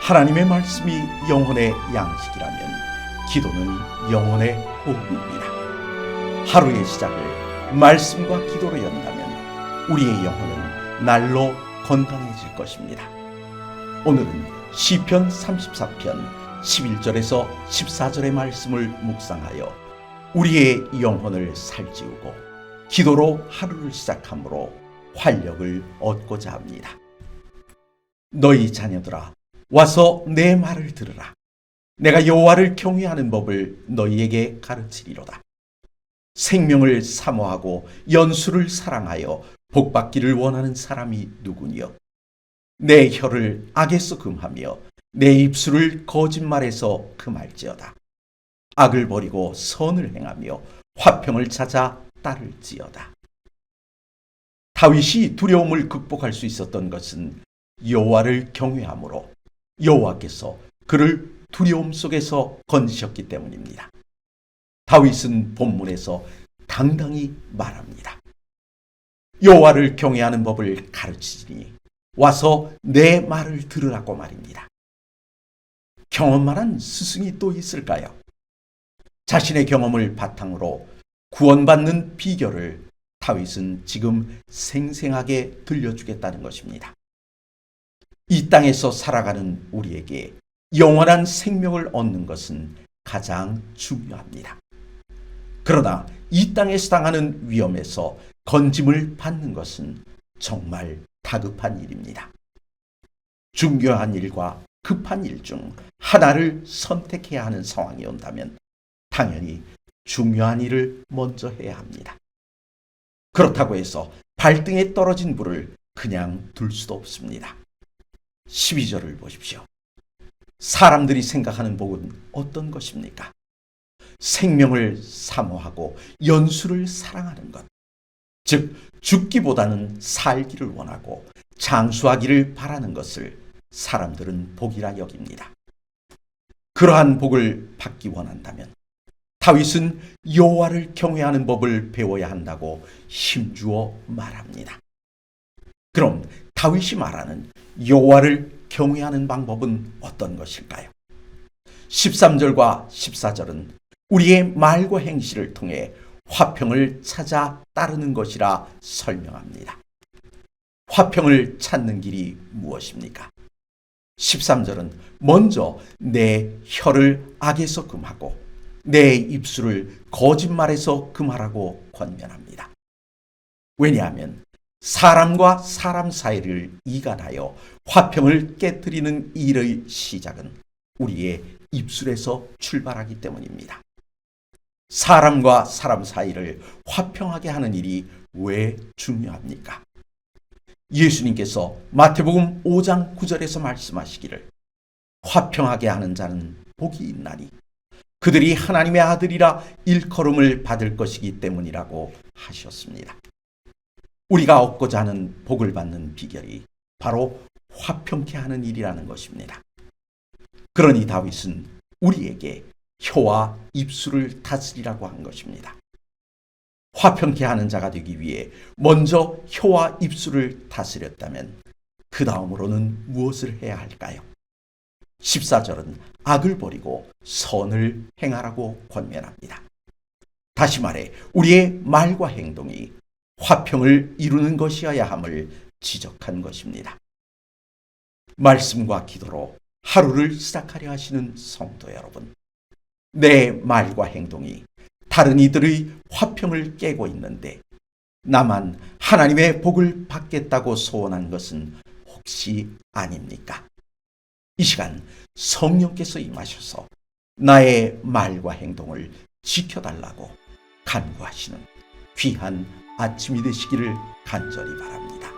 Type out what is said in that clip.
하나님의 말씀이 영혼의 양식이라면 기도는 영혼의 호흡입니다. 하루의 시작을 말씀과 기도로 연다면 우리의 영혼은 날로 건강해질 것입니다. 오늘은 시편 34편 11절에서 14절의 말씀을 묵상하여 우리의 영혼을 살찌우고 기도로 하루를 시작함으로 활력을 얻고자 합니다. 너희 자녀들아, 와서 내 말을 들으라. 내가 여호와를 경외하는 법을 너희에게 가르치리로다. 생명을 사모하고 연수를 사랑하여 복받기를 원하는 사람이 누구니요? 내 혀를 악에서 금하며 내 입술을 거짓말에서 금할지어다. 악을 버리고 선을 행하며 화평을 찾아 따를지어다. 다윗이 두려움을 극복할 수 있었던 것은 여호와를 경외함으로 여호와께서 그를 두려움 속에서 건지셨기 때문입니다. 다윗은 본문에서 당당히 말합니다. 여호와를 경외하는 법을 가르치시니 와서 내 말을 들으라고 말입니다. 경험만한 스승이 또 있을까요? 자신의 경험을 바탕으로 구원받는 비결을 다윗은 지금 생생하게 들려주겠다는 것입니다. 이 땅에서 살아가는 우리에게 영원한 생명을 얻는 것은 가장 중요합니다. 그러나 이 땅에서 당하는 위험에서 건짐을 받는 것은 정말 다급한 일입니다. 중요한 일과 급한 일 중 하나를 선택해야 하는 상황이 온다면 당연히 중요한 일을 먼저 해야 합니다. 그렇다고 해서 발등에 떨어진 불을 그냥 둘 수도 없습니다. 12절을 보십시오. 사람들이 생각하는 복은 어떤 것입니까? 생명을 사모하고 연수를 사랑하는 것, 즉 죽기보다는 살기를 원하고 장수하기를 바라는 것을 사람들은 복이라 여깁니다. 그러한 복을 받기 원한다면 다윗은 여호와를 경외하는 법을 배워야 한다고 힘주어 말합니다. 그럼 다윗이 말하는 여호와를 경외하는 방법은 어떤 것일까요? 13절과 14절은 우리의 말과 행실을 통해 화평을 찾아 따르는 것이라 설명합니다. 화평을 찾는 길이 무엇입니까? 13절은 먼저 내 혀를 악에서 금하고 내 입술을 거짓말에서 금하라고 권면합니다. 왜냐하면 사람과 사람 사이를 이간하여 화평을 깨뜨리는 일의 시작은 우리의 입술에서 출발하기 때문입니다. 사람과 사람 사이를 화평하게 하는 일이 왜 중요합니까? 예수님께서 마태복음 5장 9절에서 말씀하시기를 화평하게 하는 자는 복이 있나니 그들이 하나님의 아들이라 일컬음을 받을 것이기 때문이라고 하셨습니다. 우리가 얻고자 하는 복을 받는 비결이 바로 화평케 하는 일이라는 것입니다. 그러니 다윗은 우리에게 혀와 입술을 다스리라고 한 것입니다. 화평케 하는 자가 되기 위해 먼저 혀와 입술을 다스렸다면 그 다음으로는 무엇을 해야 할까요? 14절은 악을 버리고 선을 행하라고 권면합니다. 다시 말해 우리의 말과 행동이 화평을 이루는 것이어야 함을 지적한 것입니다. 말씀과 기도로 하루를 시작하려 하시는 성도 여러분, 내 말과 행동이 다른 이들의 화평을 깨고 있는데 나만 하나님의 복을 받겠다고 소원한 것은 혹시 아닙니까? 이 시간 성령께서 임하셔서 나의 말과 행동을 지켜달라고 간구하시는 귀한 아침이 되시기를 간절히 바랍니다.